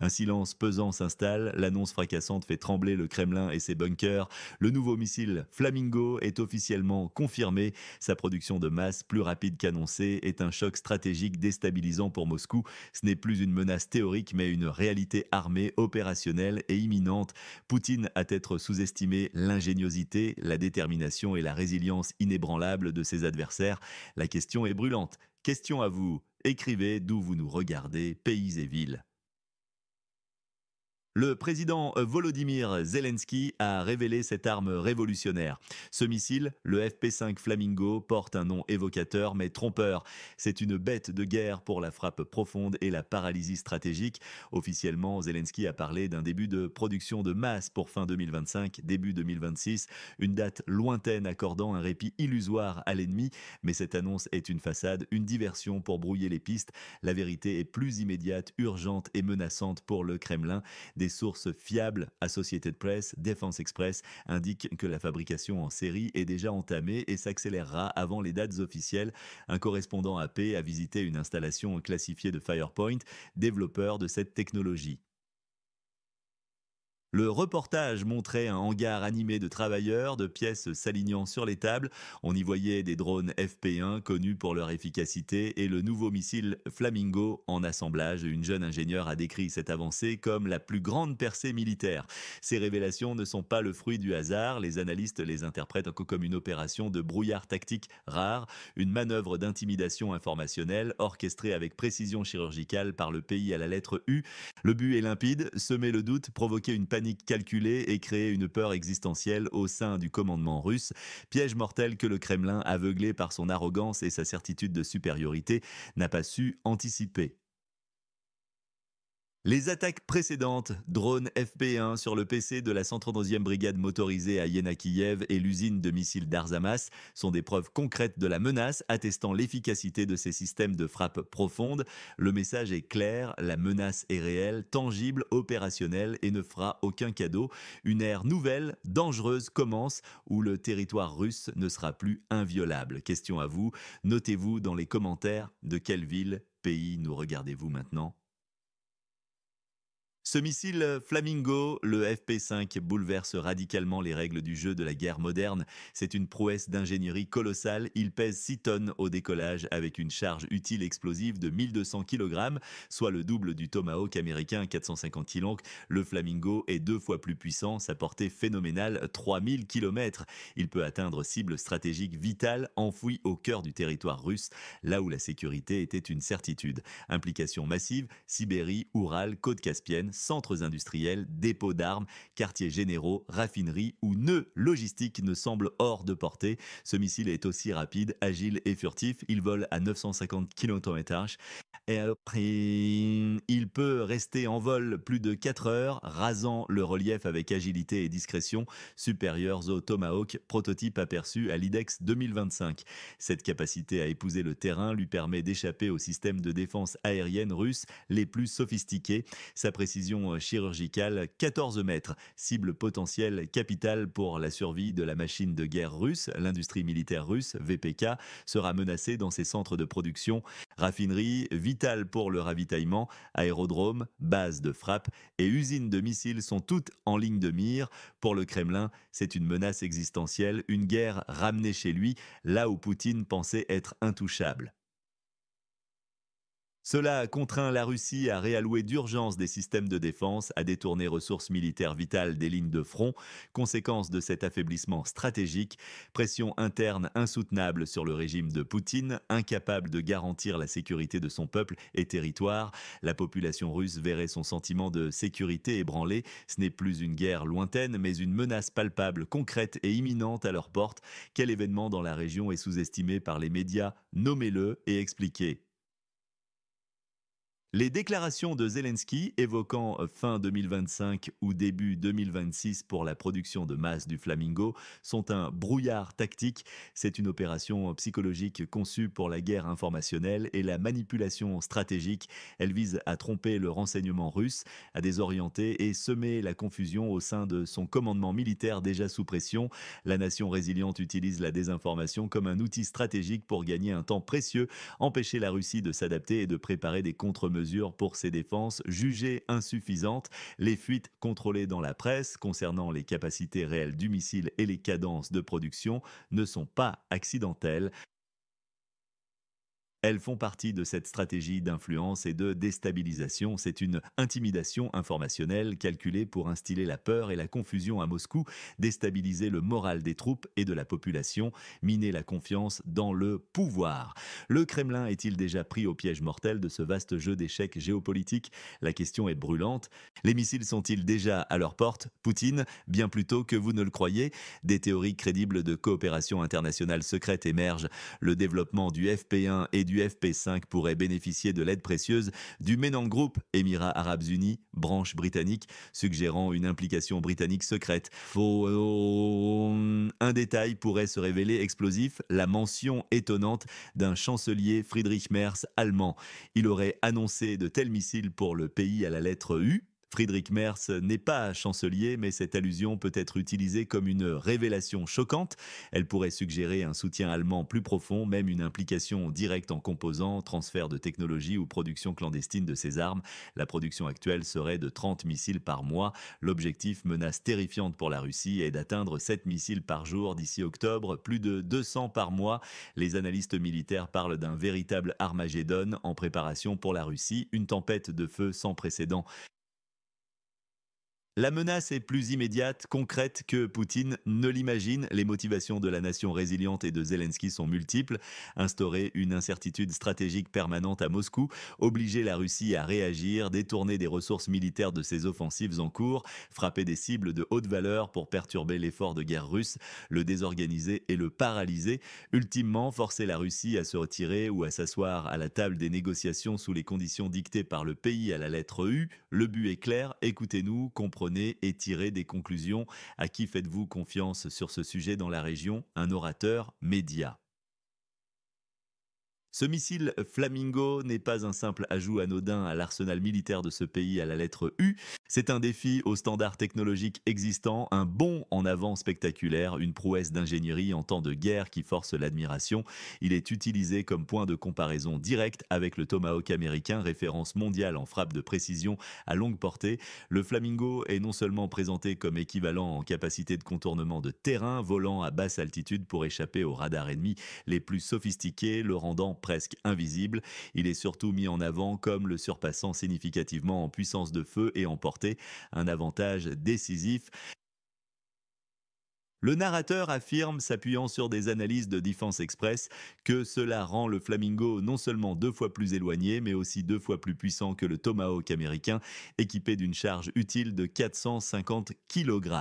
Un silence pesant s'installe, l'annonce fracassante fait trembler le Kremlin et ses bunkers. Le nouveau missile Flamingo est officiellement confirmé. Sa production de masse, plus rapide qu'annoncée, est un choc stratégique déstabilisant pour Moscou. Ce n'est plus une menace théorique, mais une réalité armée, opérationnelle et imminente. Poutine a être sous-estimé l'ingéniosité, la détermination et la résilience inébranlable de ses adversaires. La question est brûlante. Question à vous. Écrivez d'où vous nous regardez, pays et villes. Le président Volodymyr Zelensky a révélé cette arme révolutionnaire. Ce missile, le FP5 Flamingo, porte un nom évocateur mais trompeur. C'est une bête de guerre pour la frappe profonde et la paralysie stratégique. Officiellement, Zelensky a parlé d'un début de production de masse pour fin 2025, début 2026, une date lointaine accordant un répit illusoire à l'ennemi. Mais cette annonce est une façade, une diversion pour brouiller les pistes. La vérité est plus immédiate, urgente et menaçante pour le Kremlin. Des sources fiables, Associated Press, Defense Express, indiquent que la fabrication en série est déjà entamée et s'accélérera avant les dates officielles. Un correspondant AP a visité une installation classifiée de Firepoint, développeur de cette technologie. Le reportage montrait un hangar animé de travailleurs, de pièces s'alignant sur les tables. On y voyait des drones FP1 connus pour leur efficacité et le nouveau missile Flamingo en assemblage. Une jeune ingénieure a décrit cette avancée comme la plus grande percée militaire. Ces révélations ne sont pas le fruit du hasard. Les analystes les interprètent comme une opération de brouillard tactique rare, une manœuvre d'intimidation informationnelle orchestrée avec précision chirurgicale par le pays à la lettre U. Le but est limpide, semer le doute, provoquer une panique calculée et créer une peur existentielle au sein du commandement russe, piège mortel que le Kremlin, aveuglé par son arrogance et sa certitude de supériorité, n'a pas su anticiper. Les attaques précédentes, drones FP1 sur le PC de la 132e brigade motorisée à Yenakiyev et l'usine de missiles d'Arzamas, sont des preuves concrètes de la menace, attestant l'efficacité de ces systèmes de frappe profonde. Le message est clair, la menace est réelle, tangible, opérationnelle et ne fera aucun cadeau. Une ère nouvelle, dangereuse commence, où le territoire russe ne sera plus inviolable. Question à vous, notez-vous dans les commentaires de quelle ville, pays nous regardez-vous maintenant. Ce missile Flamingo, le FP5, bouleverse radicalement les règles du jeu de la guerre moderne. C'est une prouesse d'ingénierie colossale. Il pèse 6 tonnes au décollage avec une charge utile explosive de 1200 kg, soit le double du Tomahawk américain 450 kg. Le Flamingo est 2 fois plus puissant, sa portée phénoménale 3000 km. Il peut atteindre cibles stratégiques vitales enfouies au cœur du territoire russe, là où la sécurité était une certitude. Implication massive, Sibérie, Oural, côte caspienne, centres industriels, dépôts d'armes, quartiers généraux, raffineries ou nœuds logistiques ne semblent hors de portée. Ce missile est aussi rapide, agile et furtif. Il vole à 950 km/h. Et après, il peut rester en vol plus de 4 heures, rasant le relief avec agilité et discrétion, supérieurs au Tomahawk, prototype aperçu à l'IDEX 2025. Cette capacité à épouser le terrain lui permet d'échapper aux systèmes de défense aérienne russes les plus sophistiqués. Sa précision chirurgicale, 14 mètres, cible potentielle capitale pour la survie de la machine de guerre russe. L'industrie militaire russe, VPK, sera menacée dans ses centres de production. Raffinerie, vitale pour le ravitaillement, aérodrome, base de frappe et usines de missiles sont toutes en ligne de mire. Pour le Kremlin, c'est une menace existentielle, une guerre ramenée chez lui, là où Poutine pensait être intouchable. Cela a contraint la Russie à réallouer d'urgence des systèmes de défense, à détourner ressources militaires vitales des lignes de front. Conséquence de cet affaiblissement stratégique, pression interne insoutenable sur le régime de Poutine, incapable de garantir la sécurité de son peuple et territoire. La population russe verrait son sentiment de sécurité ébranlé. Ce n'est plus une guerre lointaine, mais une menace palpable, concrète et imminente à leur porte. Quel événement dans la région est sous-estimé par les médias? Nommez-le et expliquez. Les déclarations de Zelensky évoquant fin 2025 ou début 2026 pour la production de masse du Flamingo sont un brouillard tactique. C'est une opération psychologique conçue pour la guerre informationnelle et la manipulation stratégique. Elle vise à tromper le renseignement russe, à désorienter et semer la confusion au sein de son commandement militaire déjà sous pression. La nation résiliente utilise la désinformation comme un outil stratégique pour gagner un temps précieux, empêcher la Russie de s'adapter et de préparer des contre-mesures mesures pour ses défenses jugées insuffisantes. Les fuites contrôlées dans la presse concernant les capacités réelles du missile et les cadences de production ne sont pas accidentelles. Elles font partie de cette stratégie d'influence et de déstabilisation. C'est une intimidation informationnelle calculée pour instiller la peur et la confusion à Moscou, déstabiliser le moral des troupes et de la population, miner la confiance dans le pouvoir. Le Kremlin est-il déjà pris au piège mortel de ce vaste jeu d'échecs géopolitique? La question est brûlante. Les missiles sont-ils déjà à leur porte? Poutine, bien plus tôt que vous ne le croyez? Des théories crédibles de coopération internationale secrète émergent. Le développement du FP1 et du FP5 pourrait bénéficier de l'aide précieuse du Menang Group, Émirats Arabes Unis, branche britannique, suggérant une implication britannique secrète. Un détail pourrait se révéler explosif, la mention étonnante d'un chancelier Friedrich Merz allemand. Il aurait annoncé de tels missiles pour le pays à la lettre U. Friedrich Merz n'est pas chancelier, mais cette allusion peut être utilisée comme une révélation choquante. Elle pourrait suggérer un soutien allemand plus profond, même une implication directe en composants, transfert de technologie ou production clandestine de ces armes. La production actuelle serait de 30 missiles par mois. L'objectif, menace terrifiante pour la Russie, est d'atteindre 7 missiles par jour d'ici octobre, plus de 200 par mois. Les analystes militaires parlent d'un véritable Armageddon en préparation pour la Russie, une tempête de feu sans précédent. La menace est plus immédiate, concrète que Poutine ne l'imagine. Les motivations de la nation résiliente et de Zelensky sont multiples. Instaurer une incertitude stratégique permanente à Moscou, obliger la Russie à réagir, détourner des ressources militaires de ses offensives en cours, frapper des cibles de haute valeur pour perturber l'effort de guerre russe, le désorganiser et le paralyser. Ultimement, forcer la Russie à se retirer ou à s'asseoir à la table des négociations sous les conditions dictées par le pays à la lettre U. Le but est clair, écoutez-nous, comprenez et tirez des conclusions. À qui faites-vous confiance sur ce sujet dans la région? Un orateur média. Ce missile Flamingo n'est pas un simple ajout anodin à l'arsenal militaire de ce pays à la lettre U, c'est un défi aux standards technologiques existants, un bond en avant spectaculaire, une prouesse d'ingénierie en temps de guerre qui force l'admiration. Il est utilisé comme point de comparaison direct avec le Tomahawk américain, référence mondiale en frappe de précision à longue portée. Le Flamingo est non seulement présenté comme équivalent en capacité de contournement de terrain, volant à basse altitude pour échapper aux radars ennemis les plus sophistiqués, le rendant presque invisible. Il est surtout mis en avant comme le surpassant significativement en puissance de feu et en portée, un avantage décisif. Le narrateur affirme, s'appuyant sur des analyses de Defense Express, que cela rend le Flamingo non seulement 2 fois plus éloigné, mais aussi 2 fois plus puissant que le Tomahawk américain, équipé d'une charge utile de 450 kg.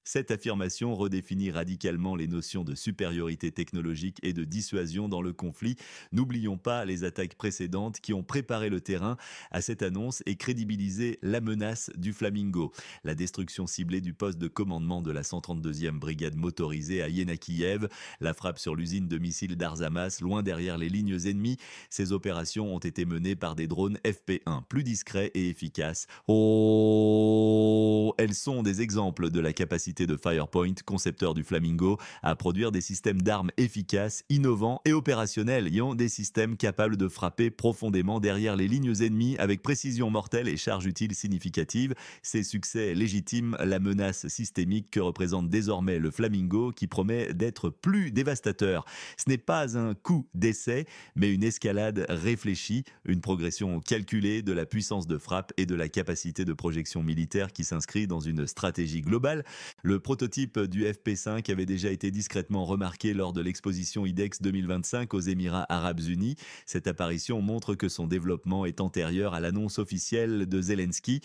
Cette affirmation redéfinit radicalement les notions de supériorité technologique et de dissuasion dans le conflit. N'oublions pas les attaques précédentes qui ont préparé le terrain à cette annonce et crédibilisé la menace du Flamingo. La destruction ciblée du poste de commandement de la 132e brigade motorisée à Yenakiyev, la frappe sur l'usine de missiles d'Arzamas loin derrière les lignes ennemies. Ces opérations ont été menées par des drones FP1 plus discrets et efficaces. Oh, elles sont des exemples de la capacité de Firepoint, concepteur du Flamingo, à produire des systèmes d'armes efficaces, innovants et opérationnels, ayant des systèmes capables de frapper profondément derrière les lignes ennemies avec précision mortelle et charge utile significative. Ces succès légitiment la menace systémique que représente désormais le Flamingo, qui promet d'être plus dévastateur. Ce n'est pas un coup d'essai, mais une escalade réfléchie, une progression calculée de la puissance de frappe et de la capacité de projection militaire qui s'inscrit dans une stratégie globale. Le prototype du FP5 avait déjà été discrètement remarqué lors de l'exposition IDEX 2025 aux Émirats Arabes Unis. Cette apparition montre que son développement est antérieur à l'annonce officielle de Zelensky.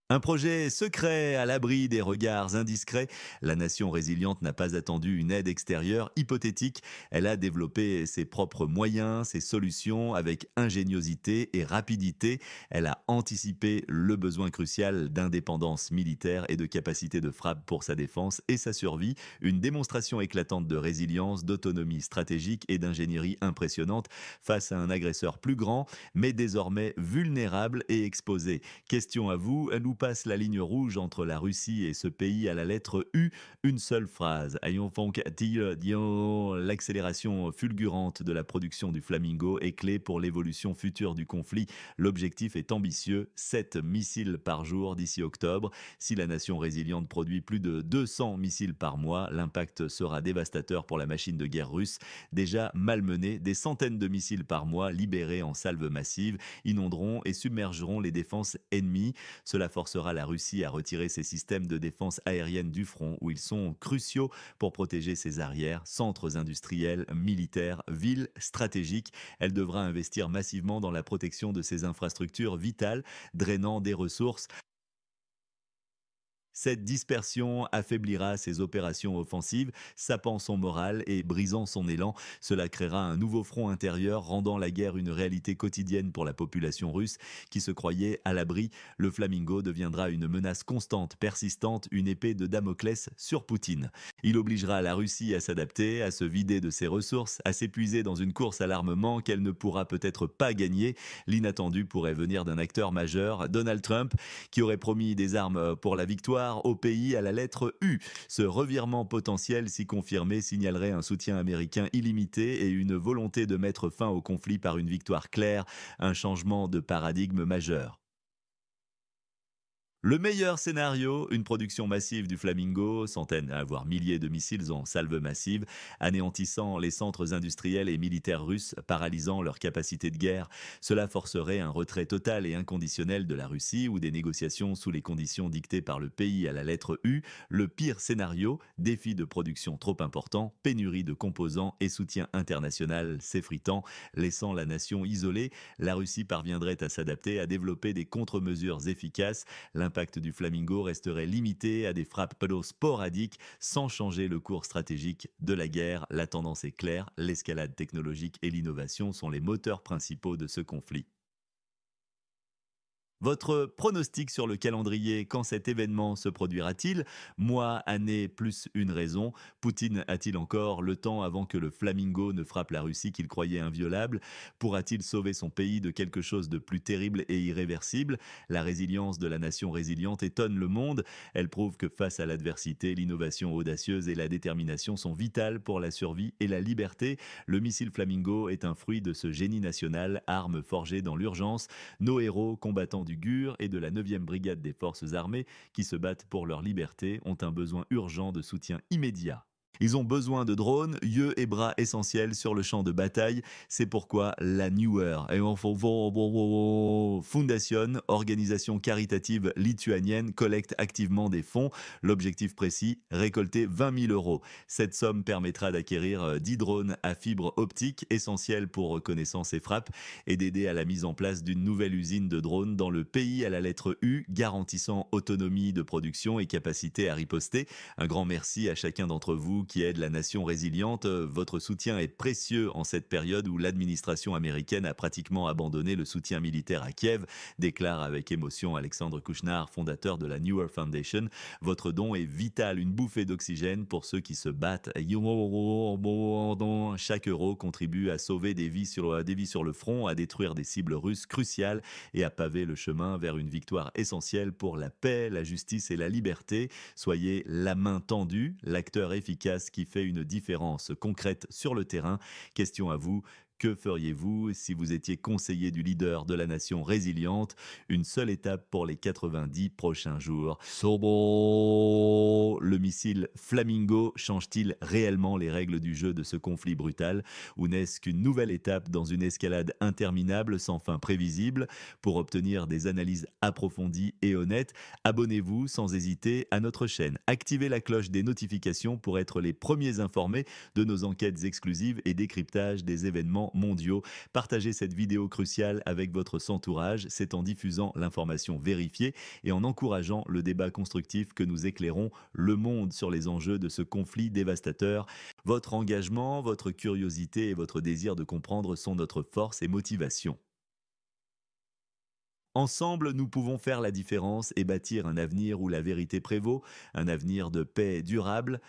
Un projet secret à l'abri des regards indiscrets. La nation résiliente n'a pas attendu une aide extérieure hypothétique. Elle a développé ses propres moyens, ses solutions avec ingéniosité et rapidité. Elle a anticipé le besoin crucial d'indépendance militaire et de capacité de frappe pour sa défense et sa survie. Une démonstration éclatante de résilience, d'autonomie stratégique et d'ingénierie impressionnante face à un agresseur plus grand, mais désormais vulnérable et exposé. Question à vous, nous passe la ligne rouge entre la Russie et ce pays à la lettre U? Une seule phrase. Ayons fonk Dion. L'accélération fulgurante de la production du Flamingo est clé pour l'évolution future du conflit. L'objectif est ambitieux, 7 missiles par jour d'ici octobre. Si la nation résiliente produit plus de 200 missiles par mois, l'impact sera dévastateur pour la machine de guerre russe. Déjà malmenée, des centaines de missiles par mois libérés en salve massive inonderont et submergeront les défenses ennemies. Cela forcera la Russie à retirer ses systèmes de défense aérienne du front, où ils sont cruciaux pour protéger ses arrières, centres industriels, militaires, villes stratégiques. Elle devra investir massivement dans la protection de ses infrastructures vitales, drainant des ressources. Cette dispersion affaiblira ses opérations offensives, sapant son moral et brisant son élan. Cela créera un nouveau front intérieur, rendant la guerre une réalité quotidienne pour la population russe qui se croyait à l'abri. Le Flamingo deviendra une menace constante, persistante, une épée de Damoclès sur Poutine. Il obligera la Russie à s'adapter, à se vider de ses ressources, à s'épuiser dans une course à l'armement qu'elle ne pourra peut-être pas gagner. L'inattendu pourrait venir d'un acteur majeur, Donald Trump, qui aurait promis des armes pour la victoire au pays à la lettre U. Ce revirement potentiel, si confirmé, signalerait un soutien américain illimité et une volonté de mettre fin au conflit par une victoire claire, un changement de paradigme majeur. Le meilleur scénario, une production massive du Flamingo, centaines, voire milliers de missiles en salve massive, anéantissant les centres industriels et militaires russes, paralysant leur capacité de guerre. Cela forcerait un retrait total et inconditionnel de la Russie ou des négociations sous les conditions dictées par le pays à la lettre U. Le pire scénario, défi de production trop important, pénurie de composants et soutien international s'effritant, laissant la nation isolée. La Russie parviendrait à s'adapter, à développer des contre-mesures efficaces. L'impact du Flamingo resterait limité à des frappes sporadiques sans changer le cours stratégique de la guerre. La tendance est claire, l'escalade technologique et l'innovation sont les moteurs principaux de ce conflit. Votre pronostic sur le calendrier, quand cet événement se produira-t-il? Mois, année, plus une raison. Poutine a-t-il encore le temps avant que le Flamingo ne frappe la Russie qu'il croyait inviolable? Pourra-t-il sauver son pays de quelque chose de plus terrible et irréversible? La résilience de la nation résiliente étonne le monde. Elle prouve que face à l'adversité, l'innovation audacieuse et la détermination sont vitales pour la survie et la liberté. Le missile Flamingo est un fruit de ce génie national, arme forgée dans l'urgence. Nos héros, combattants du GUR et de la 9e brigade des forces armées, qui se battent pour leur liberté, ont un besoin urgent de soutien immédiat. Ils ont besoin de drones, yeux et bras essentiels sur le champ de bataille. C'est pourquoi la Newer Foundation, organisation caritative lituanienne, collecte activement des fonds. L'objectif précis, récolter 20 000 euros. Cette somme permettra d'acquérir 10 drones à fibre optique, essentiels pour reconnaissance et frappe, et d'aider à la mise en place d'une nouvelle usine de drones dans le pays à la lettre U, garantissant autonomie de production et capacité à riposter. Un grand merci à chacun d'entre vous qui aide la nation résiliente. Votre soutien est précieux en cette période où l'administration américaine a pratiquement abandonné le soutien militaire à Kiev, déclare avec émotion Alexandre Kouchner, fondateur de la Newer Foundation. Votre don est vital, une bouffée d'oxygène pour ceux qui se battent. Chaque euro contribue à sauver des vies sur le front, à détruire des cibles russes cruciales et à paver le chemin vers une victoire essentielle pour la paix, la justice et la liberté. Soyez la main tendue, l'acteur efficace qui fait une différence concrète sur le terrain. Question à vous. Que feriez-vous si vous étiez conseiller du leader de la nation résiliente? Une seule étape pour les 90 prochains jours. Sobo. Le missile Flamingo change-t-il réellement les règles du jeu de ce conflit brutal? Ou n'est-ce qu'une nouvelle étape dans une escalade interminable sans fin prévisible? Pour obtenir des analyses approfondies et honnêtes, abonnez-vous sans hésiter à notre chaîne. Activez la cloche des notifications pour être les premiers informés de nos enquêtes exclusives et décryptage des événements mondiaux. Partagez cette vidéo cruciale avec votre entourage, c'est en diffusant l'information vérifiée et en encourageant le débat constructif que nous éclairons le monde sur les enjeux de ce conflit dévastateur. Votre engagement, votre curiosité et votre désir de comprendre sont notre force et motivation. Ensemble, nous pouvons faire la différence et bâtir un avenir où la vérité prévaut, un avenir de paix durable.